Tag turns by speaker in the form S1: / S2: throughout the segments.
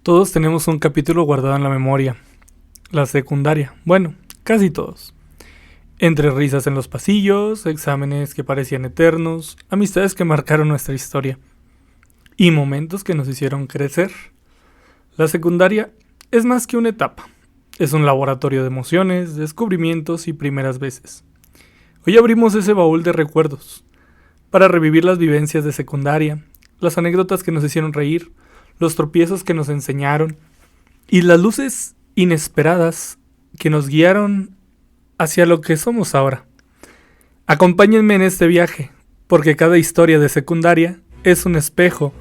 S1: Todos tenemos un capítulo guardado en la memoria. La secundaria. Bueno, casi todos. Entre risas en los pasillos, exámenes que parecían eternos, amistades que marcaron nuestra historia y momentos que nos hicieron crecer. La secundaria es más que una etapa. Es un laboratorio de emociones, descubrimientos y primeras veces. Hoy abrimos ese baúl de recuerdos para revivir las vivencias de secundaria, las anécdotas que nos hicieron reír, los tropiezos que nos enseñaron y las luces inesperadas que nos guiaron hacia lo que somos ahora. Acompáñenme en este viaje, porque cada historia de secundaria es un espejo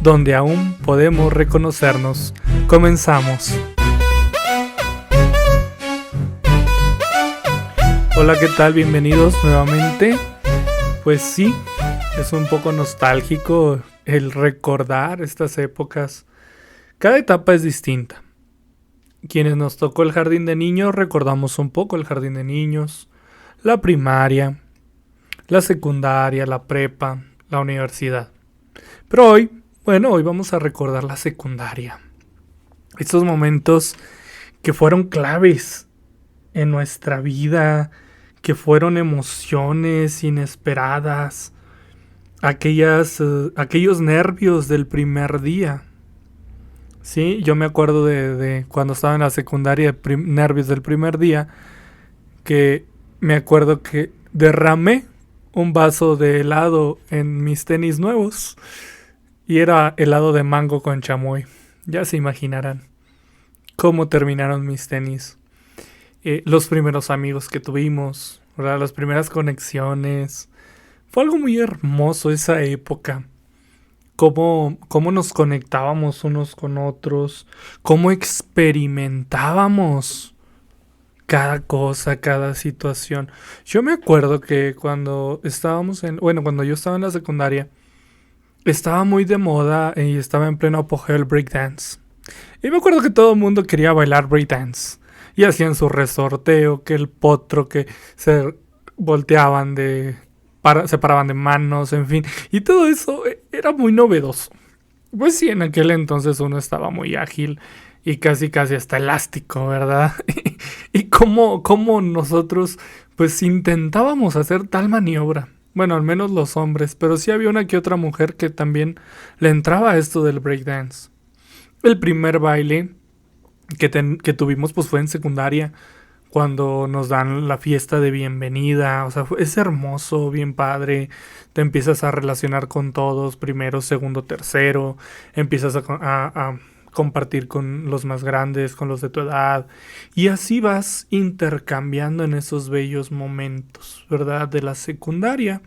S1: donde aún podemos reconocernos. Comenzamos. Hola, ¿qué tal? Bienvenidos nuevamente. Pues sí, es un poco nostálgico el recordar estas épocas. Cada etapa es distinta. Quienes nos tocó el jardín de niños recordamos un poco el jardín de niños, la primaria, la secundaria, la prepa, la universidad. Pero hoy vamos a recordar la secundaria. Estos momentos que fueron claves en nuestra vida, que fueron emociones inesperadas, aquellos nervios del primer día. Sí, yo me acuerdo de cuando estaba en la secundaria, nervios del primer día, que me acuerdo que derramé un vaso de helado en mis tenis nuevos y era helado de mango con chamoy. Ya se imaginarán cómo terminaron mis tenis. Los primeros amigos que tuvimos, ¿verdad? Las primeras conexiones. Fue algo muy hermoso esa época. Cómo nos conectábamos unos con otros. Cómo experimentábamos cada cosa, cada situación. Yo me acuerdo que cuando yo estaba en la secundaria, estaba muy de moda y estaba en pleno apogeo el breakdance. Y me acuerdo que todo el mundo quería bailar breakdance. Y hacían su resorteo, que el potro, que se volteaban se paraban de manos, en fin. Y todo eso era muy novedoso. Pues sí, en aquel entonces uno estaba muy ágil y casi hasta elástico, ¿verdad? Y cómo nosotros pues intentábamos hacer tal maniobra. Bueno, al menos los hombres, pero sí había una que otra mujer que también le entraba a esto del breakdance. El primer baile que tuvimos pues fue en secundaria, cuando nos dan la fiesta de bienvenida. O sea, es hermoso, bien padre. Te empiezas a relacionar con todos, primero, segundo, tercero. Empiezas a compartir con los más grandes, con los de tu edad. Y así vas intercambiando en esos bellos momentos, ¿verdad? De la secundaria.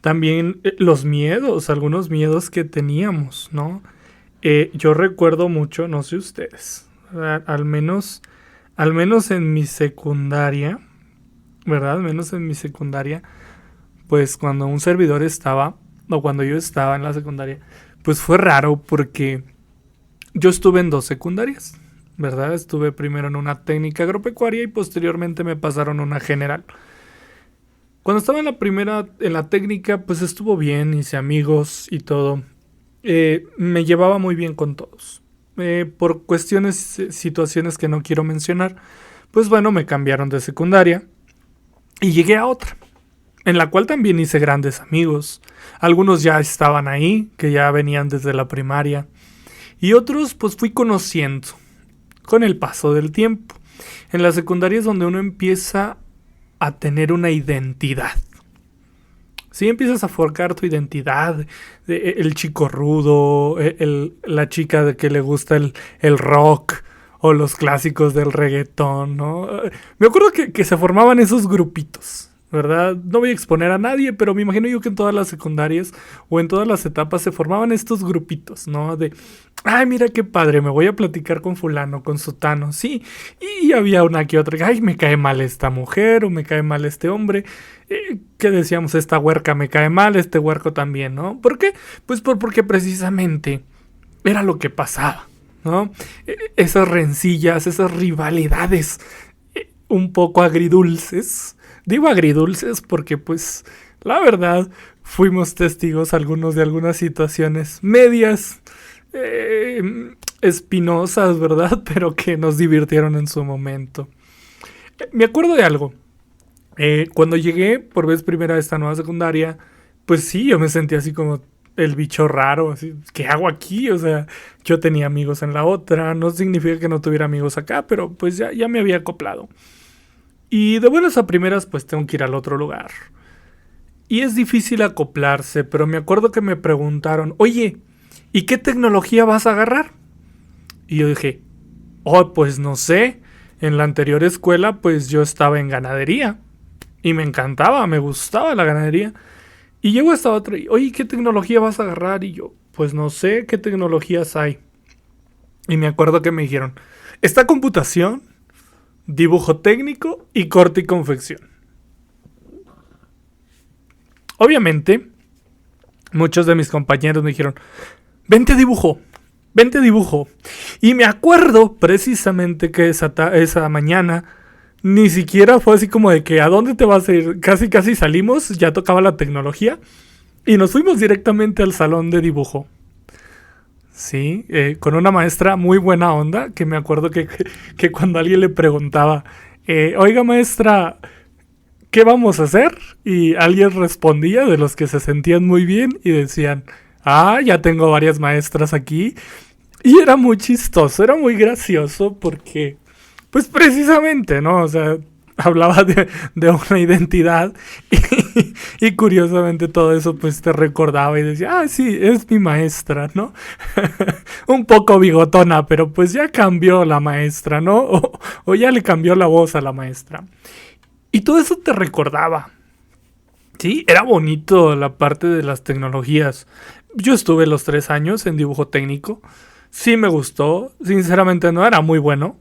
S1: También algunos miedos que teníamos, ¿no? Yo recuerdo mucho, no sé ustedes, ¿verdad? Al menos en mi secundaria, ¿verdad? Al menos en mi secundaria, pues cuando un servidor cuando yo estaba en la secundaria, pues fue raro porque yo estuve en 2 secundarias, ¿verdad? Estuve primero en una técnica agropecuaria y posteriormente me pasaron a una general. Cuando estaba en la técnica, pues estuvo bien, hice amigos y todo. Me llevaba muy bien con todos. Por situaciones que no quiero mencionar, pues bueno, me cambiaron de secundaria y llegué a otra, en la cual también hice grandes amigos. Algunos ya estaban ahí, que ya venían desde la primaria, y otros pues fui conociendo con el paso del tiempo. En la secundaria es donde uno empieza a tener una identidad. Sí, empiezas a forjar tu identidad, el chico rudo, la chica de que le gusta el rock o los clásicos del reggaetón, ¿no? Me acuerdo que se formaban esos grupitos, ¿verdad? No voy a exponer a nadie, pero me imagino yo que en todas las secundarias o en todas las etapas se formaban estos grupitos, ¿no? Ay, mira qué padre, me voy a platicar con fulano, con sutano, sí. Y había una que otra, ay, me cae mal esta mujer o me cae mal este hombre. ¿Qué decíamos? Esta huerca me cae mal, este huerco también, ¿no? ¿Por qué? Pues porque precisamente era lo que pasaba, ¿no? Esas rencillas, esas rivalidades un poco agridulces. Digo agridulces porque pues la verdad fuimos testigos algunos de algunas situaciones medias espinosas, ¿verdad? Pero que nos divirtieron en su momento. Me acuerdo de algo. Cuando llegué por vez primera a esta nueva secundaria, pues sí, yo me sentí así como el bicho raro, así, ¿qué hago aquí? O sea, yo tenía amigos en la otra, no significa que no tuviera amigos acá, pero pues ya me había acoplado. Y de buenas a primeras, pues tengo que ir al otro lugar. Y es difícil acoplarse, pero me acuerdo que me preguntaron, oye, ¿y qué tecnología vas a agarrar? Y yo dije, oh, pues no sé. En la anterior escuela, pues yo estaba en ganadería. Y me encantaba, me gustaba la ganadería. Y llego a esta otra y, oye, ¿qué tecnología vas a agarrar? Y yo, pues no sé qué tecnologías hay. Y me acuerdo que me dijeron, está computación, dibujo técnico y corte y confección. Obviamente, muchos de mis compañeros me dijeron, vente dibujo, vente dibujo. Y me acuerdo precisamente que esa mañana ni siquiera fue así como de que ¿a dónde te vas a ir? Casi salimos, ya tocaba la tecnología y nos fuimos directamente al salón de dibujo. Sí, con una maestra muy buena onda, que me acuerdo que cuando alguien le preguntaba, oiga maestra, ¿qué vamos a hacer? Y alguien respondía de los que se sentían muy bien y decían, ya tengo varias maestras aquí. Y era muy chistoso, era muy gracioso porque, pues precisamente, ¿no? O sea, hablaba de una identidad y curiosamente todo eso pues te recordaba y decía, sí, es mi maestra, ¿no? Un poco bigotona, pero pues ya cambió la maestra, ¿no? O ya le cambió la voz a la maestra. Y todo eso te recordaba. Sí, era bonito la parte de las tecnologías. Yo estuve los 3 años en dibujo técnico. Sí me gustó. Sinceramente no era muy bueno.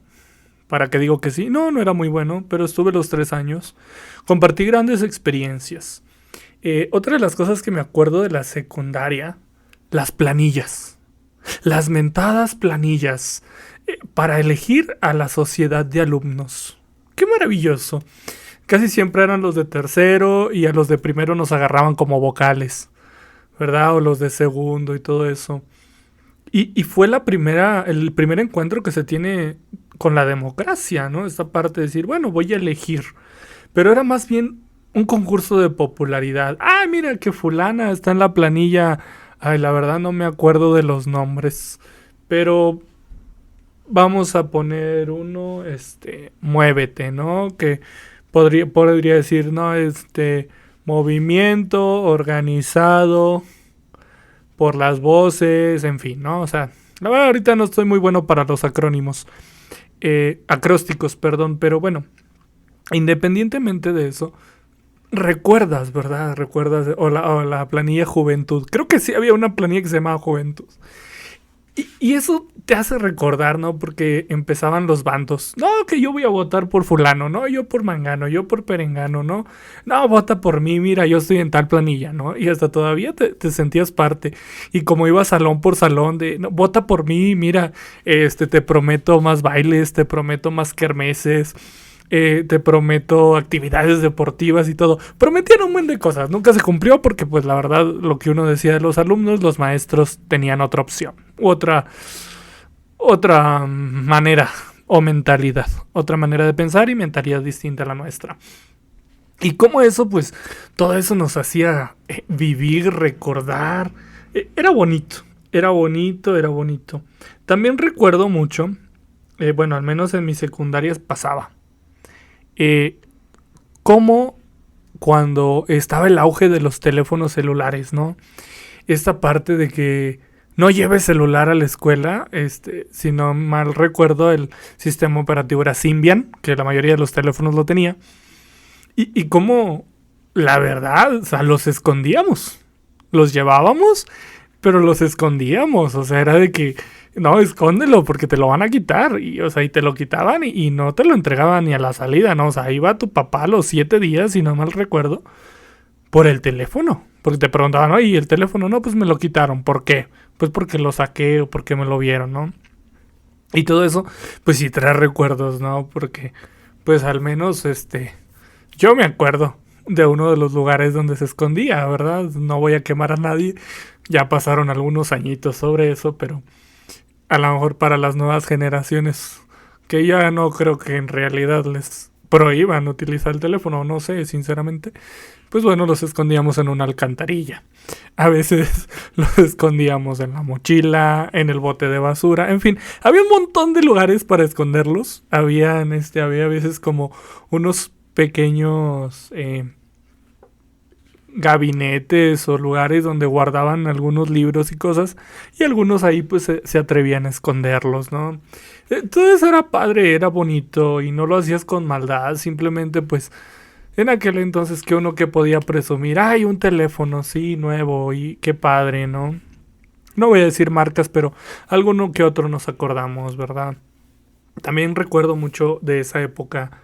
S1: ¿Para qué digo que sí? No era muy bueno, pero estuve los 3 años. Compartí grandes experiencias. Otra de las cosas que me acuerdo de la secundaria, las planillas. Las mentadas planillas. Para elegir a la sociedad de alumnos. ¡Qué maravilloso! Casi siempre eran los de tercero y a los de primero nos agarraban como vocales, ¿verdad? O los de segundo y todo eso. Y fue el primer encuentro que se tiene con la democracia, ¿no? Esta parte de decir, bueno, voy a elegir. Pero era más bien un concurso de popularidad. Mira que fulana está en la planilla. La verdad no me acuerdo de los nombres. Pero vamos a poner uno, muévete, ¿no? Que podría decir, ¿no? Movimiento organizado por las voces, en fin, ¿no? O sea, la verdad ahorita no estoy muy bueno para los acrónimos. Acrósticos, perdón, pero bueno, independientemente de eso, recuerdas, ¿verdad? Recuerdas, o la planilla Juventud. Creo que sí había una planilla que se llamaba Juventud. Y eso te hace recordar, ¿no? Porque empezaban los bandos. No, que yo voy a votar por fulano, ¿no? Yo por mangano, yo por perengano, ¿no? No, vota por mí, mira, yo estoy en tal planilla, ¿no? Y hasta todavía te sentías parte. Y como iba salón por salón de, no, vota por mí, mira, te prometo más bailes, te prometo más kermeses. Te prometo actividades deportivas y todo. Prometían un buen de cosas. Nunca se cumplió porque, pues, la verdad, lo que uno decía de los alumnos, los maestros tenían otra opción. Otra manera o mentalidad. Otra manera de pensar y mentalidad distinta a la nuestra. Y como eso, pues, todo eso nos hacía vivir, recordar. Era bonito. Era bonito. También recuerdo mucho, bueno, al menos en mis secundarias pasaba. Como cuando estaba el auge de los teléfonos celulares, ¿no? Esta parte de que no lleves celular a la escuela, si no mal recuerdo, el sistema operativo era Symbian, que la mayoría de los teléfonos lo tenía. Y como, la verdad, o sea, los escondíamos. Los llevábamos, pero los escondíamos. O sea, era de que, no, escóndelo porque te lo van a quitar. Y, o sea, y te lo quitaban y no te lo entregaban ni a la salida, ¿no? O sea, iba tu papá a los 7 días, si no mal recuerdo, por el teléfono. Porque te preguntaban, ¿no? Y el teléfono, no, pues me lo quitaron. ¿Por qué? Pues porque lo saqué o porque me lo vieron, ¿no? Y todo eso, pues sí trae recuerdos, ¿no? Porque, pues al menos, yo me acuerdo de uno de los lugares donde se escondía, ¿verdad? No voy a quemar a nadie. Ya pasaron algunos añitos sobre eso, pero a lo mejor para las nuevas generaciones, que ya no creo que en realidad les prohíban utilizar el teléfono, no sé, sinceramente, pues bueno, los escondíamos en una alcantarilla. A veces los escondíamos en la mochila, en el bote de basura, en fin, había un montón de lugares para esconderlos. Había a veces como unos pequeños gabinetes o lugares donde guardaban algunos libros y cosas, y algunos ahí pues se atrevían a esconderlos, ¿no? Todo eso era padre, era bonito y no lo hacías con maldad, simplemente pues en aquel entonces que uno que podía presumir, ay, un teléfono, sí, nuevo y qué padre, ¿no? No voy a decir marcas, pero alguno que otro nos acordamos, ¿verdad? También recuerdo mucho de esa época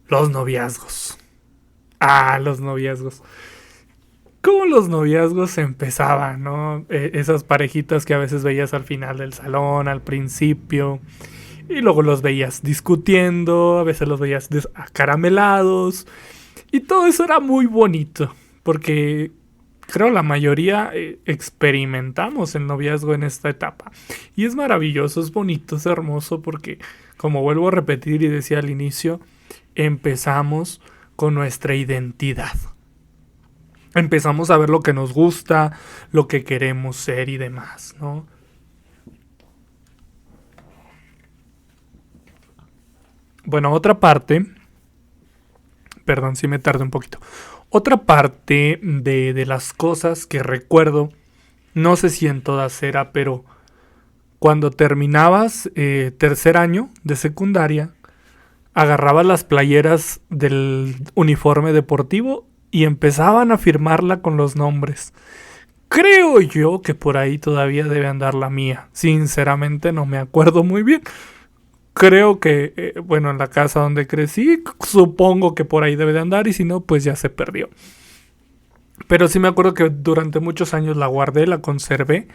S1: los noviazgos. Ah, los noviazgos. Cómo los noviazgos empezaban, ¿no? Esas parejitas que a veces veías al final del salón, al principio, y luego los veías discutiendo, a veces los veías acaramelados, y todo eso era muy bonito, porque creo la mayoría experimentamos el noviazgo en esta etapa. Y es maravilloso, es bonito, es hermoso, porque como vuelvo a repetir y decía al inicio, empezamos con nuestra identidad. Empezamos a ver lo que nos gusta, lo que queremos ser y demás, ¿no? Bueno, otra parte, perdón si me tardé un poquito. Otra parte de las cosas que recuerdo, no sé si en todas era, pero cuando terminabas tercer año de secundaria, agarrabas las playeras del uniforme deportivo y empezaban a firmarla con los nombres. Creo yo que por ahí todavía debe andar la mía. Sinceramente no me acuerdo muy bien. Creo que, bueno, en la casa donde crecí, supongo que por ahí debe de andar y si no, pues ya se perdió. Pero sí me acuerdo que durante muchos años la guardé, la conservé.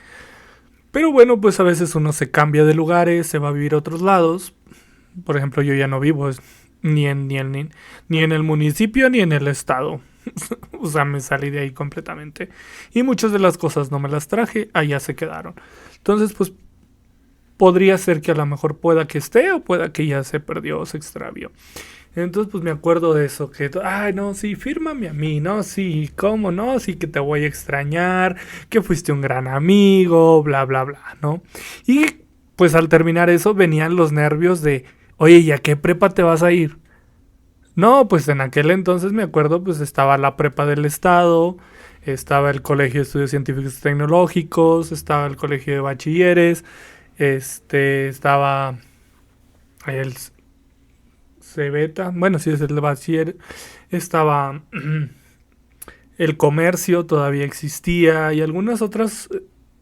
S1: Pero bueno, pues a veces uno se cambia de lugares, se va a vivir a otros lados. Por ejemplo, yo ya no vivo ni en el municipio ni en el estado. O sea, me salí de ahí completamente. Y muchas de las cosas no me las traje, allá se quedaron. Entonces, pues podría ser que a lo mejor pueda que esté o pueda que ya se perdió o se extravió. Entonces, pues me acuerdo de eso, que, ay, no, sí, fírmame a mí, no, sí, cómo no, sí que te voy a extrañar, que fuiste un gran amigo, bla, bla, bla, ¿no? Y pues al terminar eso venían los nervios de, oye, ¿y a qué prepa te vas a ir? No, pues en aquel entonces me acuerdo, pues estaba la prepa del estado, estaba el colegio de estudios científicos y tecnológicos, estaba el colegio de bachilleres, estaba el Cebeta, bueno, sí es el de bachiller, estaba el comercio, todavía existía y algunas otras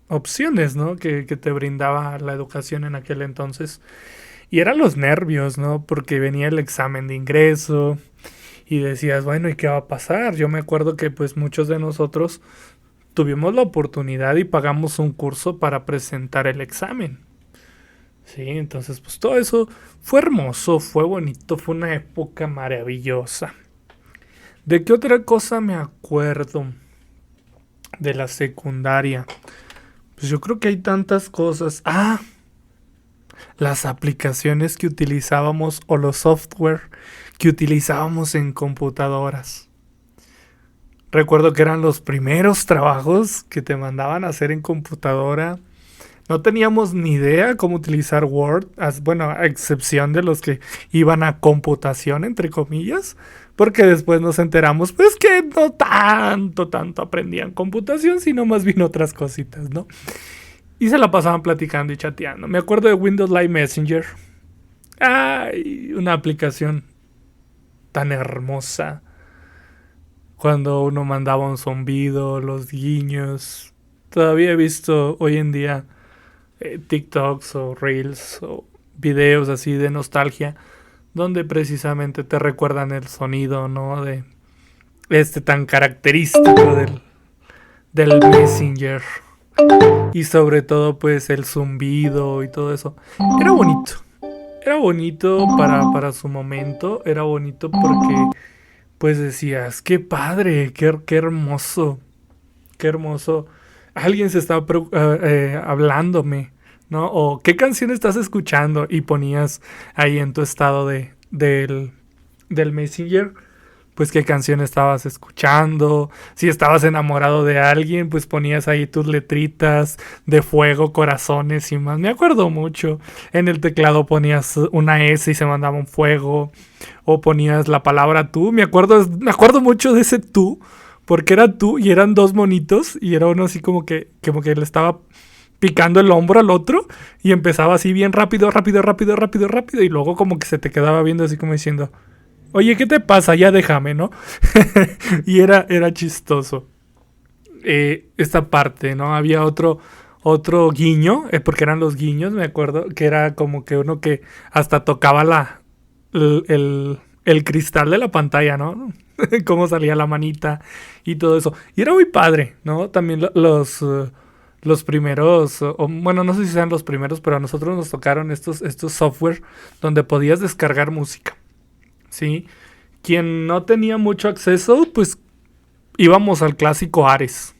S1: opciones, ¿no? Que te brindaba la educación en aquel entonces. Y eran los nervios, ¿no? Porque venía el examen de ingreso y decías, bueno, ¿y qué va a pasar? Yo me acuerdo que pues muchos de nosotros tuvimos la oportunidad y pagamos un curso para presentar el examen. Sí, entonces pues todo eso fue hermoso, fue bonito, fue una época maravillosa. ¿De qué otra cosa me acuerdo? De la secundaria. Pues yo creo que hay tantas cosas. Ah, las aplicaciones que utilizábamos o los software que utilizábamos en computadoras. Recuerdo que eran los primeros trabajos que te mandaban a hacer en computadora. No teníamos ni idea cómo utilizar Word, bueno, a excepción de los que iban a computación, entre comillas, porque después nos enteramos, pues que no tanto aprendían computación, sino más bien otras cositas, ¿no? Y se la pasaban platicando y chateando. Me acuerdo de Windows Live Messenger. Ay, una aplicación tan hermosa. Cuando uno mandaba un zumbido, los guiños. Todavía he visto hoy en día TikToks o Reels o videos así de nostalgia donde precisamente te recuerdan el sonido, ¿no? De tan característico del Messenger. Y sobre todo pues el zumbido y todo eso. Era bonito. Era bonito para su momento. Era bonito porque pues decías, qué padre, qué hermoso. Qué hermoso. Alguien se estaba hablándome ¿no? O qué canción estás escuchando y ponías ahí en tu estado del Messenger, pues qué canción estabas escuchando. Si estabas enamorado de alguien, pues ponías ahí tus letritas de fuego, corazones y más. Me acuerdo mucho. En el teclado ponías una S y se mandaba un fuego. O ponías la palabra tú. Me acuerdo mucho de ese tú. Porque era tú y eran dos monitos. Y era uno así como que le estaba picando el hombro al otro. Y empezaba así bien rápido, rápido, rápido, rápido, rápido. Y luego como que se te quedaba viendo así como diciendo: oye, ¿qué te pasa? Ya déjame, ¿no? Y era chistoso. Esta parte, ¿no? Había otro guiño, porque eran los guiños, me acuerdo, que era como que uno que hasta tocaba el cristal de la pantalla, ¿no? Cómo salía la manita y todo eso. Y era muy padre, ¿no? También los primeros, bueno, no sé si sean los primeros, pero a nosotros nos tocaron estos software donde podías descargar música. ¿Sí? Quien no tenía mucho acceso, pues íbamos al clásico Ares,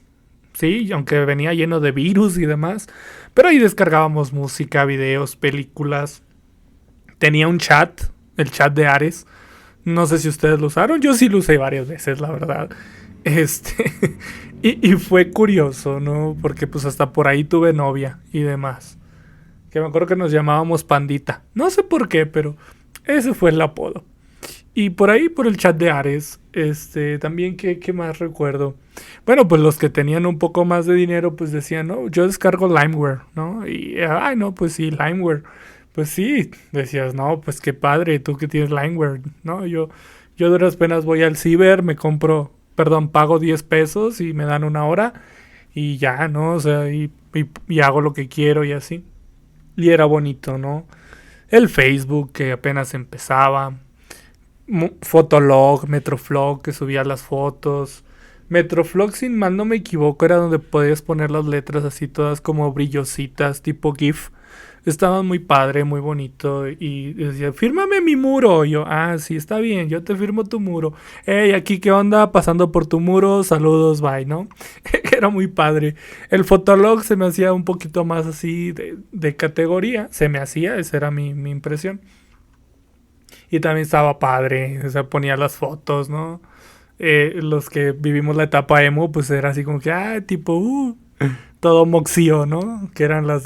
S1: ¿sí? Aunque venía lleno de virus y demás, pero ahí descargábamos música, videos, películas. Tenía un chat, el chat de Ares. No sé si ustedes lo usaron, yo sí lo usé varias veces, la verdad. Este, y fue curioso, ¿no? Porque pues hasta por ahí tuve novia y demás. Que me acuerdo que nos llamábamos Pandita. No sé por qué, pero ese fue el apodo. Y por ahí, por el chat de Ares, también, ¿qué más recuerdo? Bueno, pues los que tenían un poco más de dinero, pues decían, no, yo descargo Limeware, ¿no? Y, ay, no, pues sí, Limeware. Pues sí, decías, no, pues qué padre, tú que tienes Limeware, ¿no? Yo de duras penas voy al ciber, pago 10 pesos y me dan una hora y ya, ¿no? O sea, y hago lo que quiero y así. Y era bonito, ¿no? El Facebook que apenas empezaba. Fotolog, Metroflog, que subía las fotos. Metroflog, sin mal no me equivoco, era donde podías poner las letras así todas como brillositas, tipo GIF. Estaba muy padre, muy bonito. Y decía, fírmame mi muro. Y yo, ah, sí, está bien, yo te firmo tu muro. Hey, aquí, ¿qué onda? Pasando por tu muro, saludos, bye, ¿no? Era muy padre. El Fotolog se me hacía un poquito más así de categoría. Se me hacía, esa era mi impresión. Y también estaba padre, o sea, ponía las fotos, ¿no? Los que vivimos la etapa emo, pues era así como que, tipo, todo moxío, ¿no? Que eran los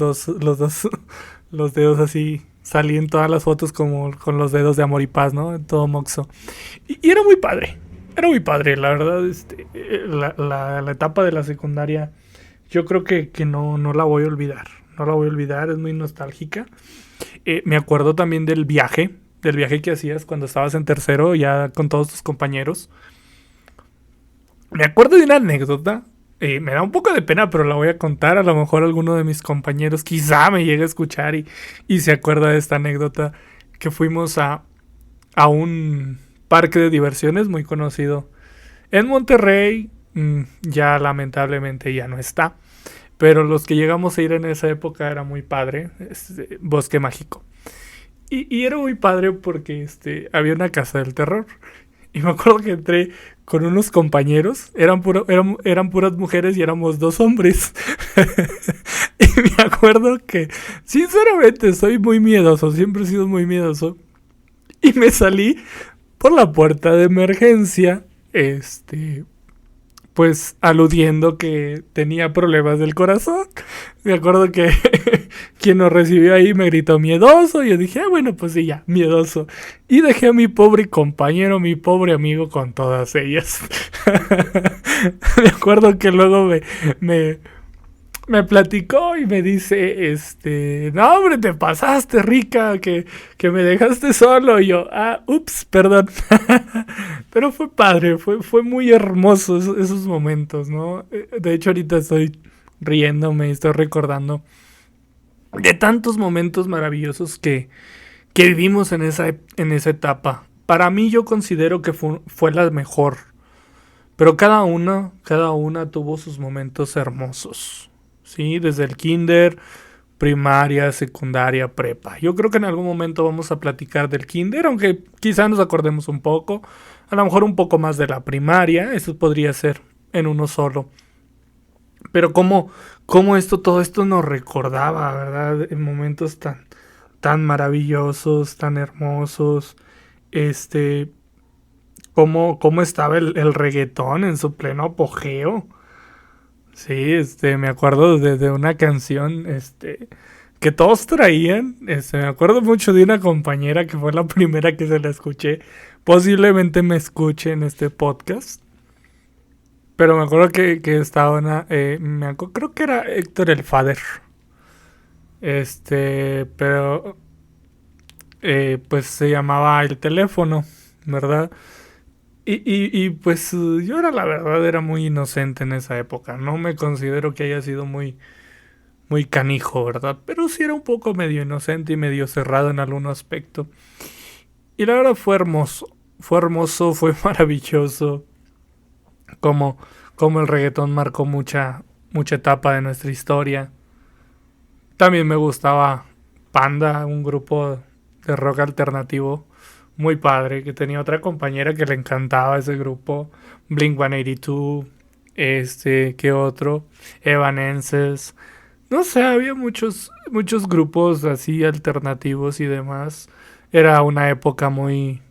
S1: dedos así, salían todas las fotos como con los dedos de amor y paz, ¿no? Todo moxo. Y era muy padre, la verdad, la etapa de la secundaria, yo creo que no la voy a olvidar, no la voy a olvidar, es muy nostálgica. Me acuerdo también del viaje que hacías cuando estabas en tercero ya con todos tus compañeros. Me acuerdo de una anécdota. Me da un poco de pena, pero la voy a contar. A lo mejor alguno de mis compañeros quizá me llegue a escuchar y se acuerda de esta anécdota. Que fuimos a un parque de diversiones muy conocido en Monterrey. Ya lamentablemente ya no está. Pero los que llegamos a ir en esa época era muy padre. Bosque Mágico. Y era muy padre porque había una casa del terror. Y me acuerdo que entré con unos compañeros. Eran puras mujeres y éramos dos hombres. Y me acuerdo que, sinceramente, soy muy miedoso. Siempre he sido muy miedoso. Y me salí por la puerta de emergencia. Pues aludiendo que tenía problemas del corazón. Me acuerdo que quien nos recibió ahí me gritó miedoso. Y yo dije, bueno, pues sí, ya, miedoso. Y dejé a mi pobre compañero, mi pobre amigo con todas ellas. Me acuerdo que luego me platicó y me dice, no, hombre, te pasaste, Rica, que me dejaste solo. Y yo, ups, perdón. Pero fue padre, fue muy hermoso esos momentos, ¿no? De hecho, ahorita estoy riéndome, estoy recordando de tantos momentos maravillosos que vivimos en esa etapa. Para mí yo considero que fue la mejor. Pero cada una tuvo sus momentos hermosos. Sí, desde el kinder, primaria, secundaria, prepa. Yo creo que en algún momento vamos a platicar del kinder, aunque quizá nos acordemos un poco. A lo mejor un poco más de la primaria, eso podría ser en uno solo. Pero cómo todo esto nos recordaba, ¿verdad? En momentos tan maravillosos, tan hermosos. Este, cómo estaba el reggaetón en su pleno apogeo. Sí, me acuerdo de una canción, que todos traían. Me acuerdo mucho de una compañera que fue la primera que se la escuché. Posiblemente me escuche en este podcast. Pero me acuerdo que estaba creo que era Héctor el Father. Pero pues se llamaba El Teléfono, ¿verdad? Y pues yo la verdad era muy inocente en esa época. No me considero que haya sido muy canijo, ¿verdad? Pero sí era un poco medio inocente y medio cerrado en algún aspecto. Y la verdad fue hermoso, fue maravilloso. Como, como el reggaetón marcó mucha etapa de nuestra historia. También me gustaba Panda, un grupo de rock alternativo muy padre, que tenía otra compañera que le encantaba ese grupo, Blink-182, ¿qué otro? Evanescence. No sé, había muchos grupos así alternativos y demás. Era una época muy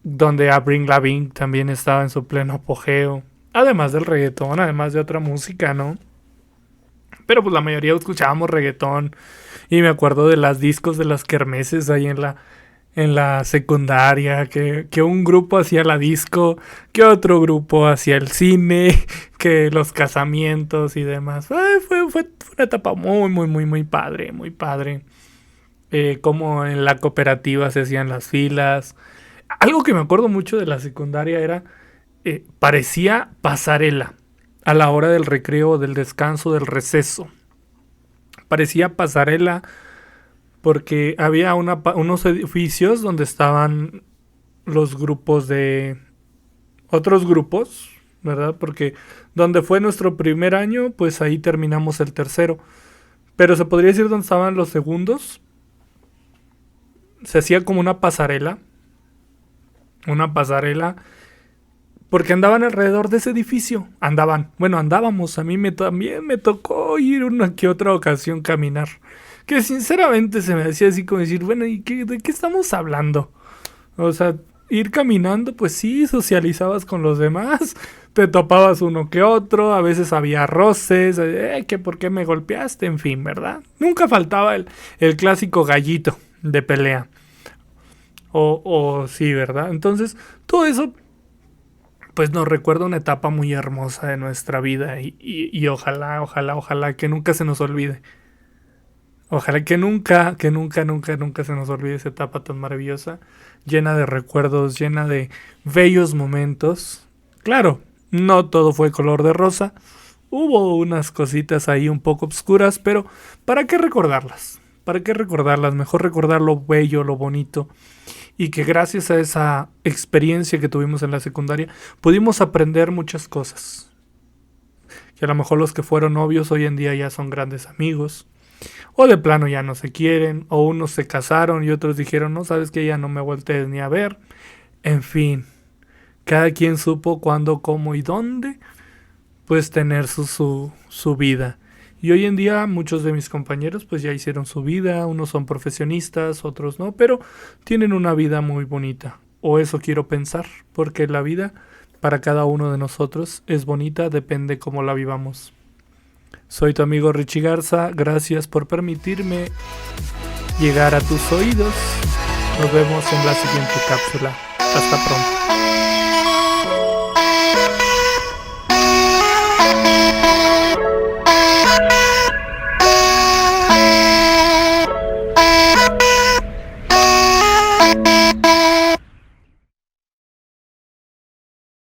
S1: donde Avril Lavigne también estaba en su pleno apogeo. Además del reggaetón, además de otra música, ¿no? Pero pues la mayoría escuchábamos reggaetón. Y me acuerdo de las discos de las kermeses ahí en la secundaria, que un grupo hacía la disco, que otro grupo hacía el cine, que los casamientos y demás. Fue una etapa muy padre, muy padre. Como en la cooperativa se hacían las filas. Algo que me acuerdo mucho de la secundaria era, parecía pasarela a la hora del recreo, del descanso, del receso. Parecía pasarela porque había unos edificios donde estaban los grupos de otros grupos, ¿verdad? Porque donde fue nuestro primer año, pues ahí terminamos el tercero. Pero se podría decir donde estaban los segundos. Se hacía como una pasarela, porque andaban alrededor de ese edificio. Andábamos. A mí también me tocó ir una que otra ocasión caminar. Que sinceramente se me hacía así como decir, bueno, ¿de qué estamos hablando? O sea, ir caminando, pues sí, socializabas con los demás, te topabas uno que otro, a veces había roces, que por qué me golpeaste, en fin, ¿verdad? Nunca faltaba el clásico gallito de pelea. O sí, ¿verdad? Entonces, todo eso pues nos recuerda una etapa muy hermosa de nuestra vida y ojalá que nunca se nos olvide. Ojalá que nunca se nos olvide esa etapa tan maravillosa, llena de recuerdos, llena de bellos momentos. Claro, no todo fue color de rosa, hubo unas cositas ahí un poco obscuras, pero ¿para qué recordarlas? ¿Para qué recordarlas? Mejor recordar lo bello, lo bonito. Y que gracias a esa experiencia que tuvimos en la secundaria, pudimos aprender muchas cosas. Que a lo mejor los que fueron novios hoy en día ya son grandes amigos. O de plano ya no se quieren. O unos se casaron y otros dijeron, no, sabes que ya no me voltees ni a ver. En fin, cada quien supo cuándo, cómo y dónde pues tener su vida. Y hoy en día muchos de mis compañeros pues ya hicieron su vida, unos son profesionistas, otros no, pero tienen una vida muy bonita. O eso quiero pensar, porque la vida para cada uno de nosotros es bonita, depende cómo la vivamos. Soy tu amigo Richie Garza, gracias por permitirme llegar a tus oídos. Nos vemos en la siguiente cápsula. Hasta pronto.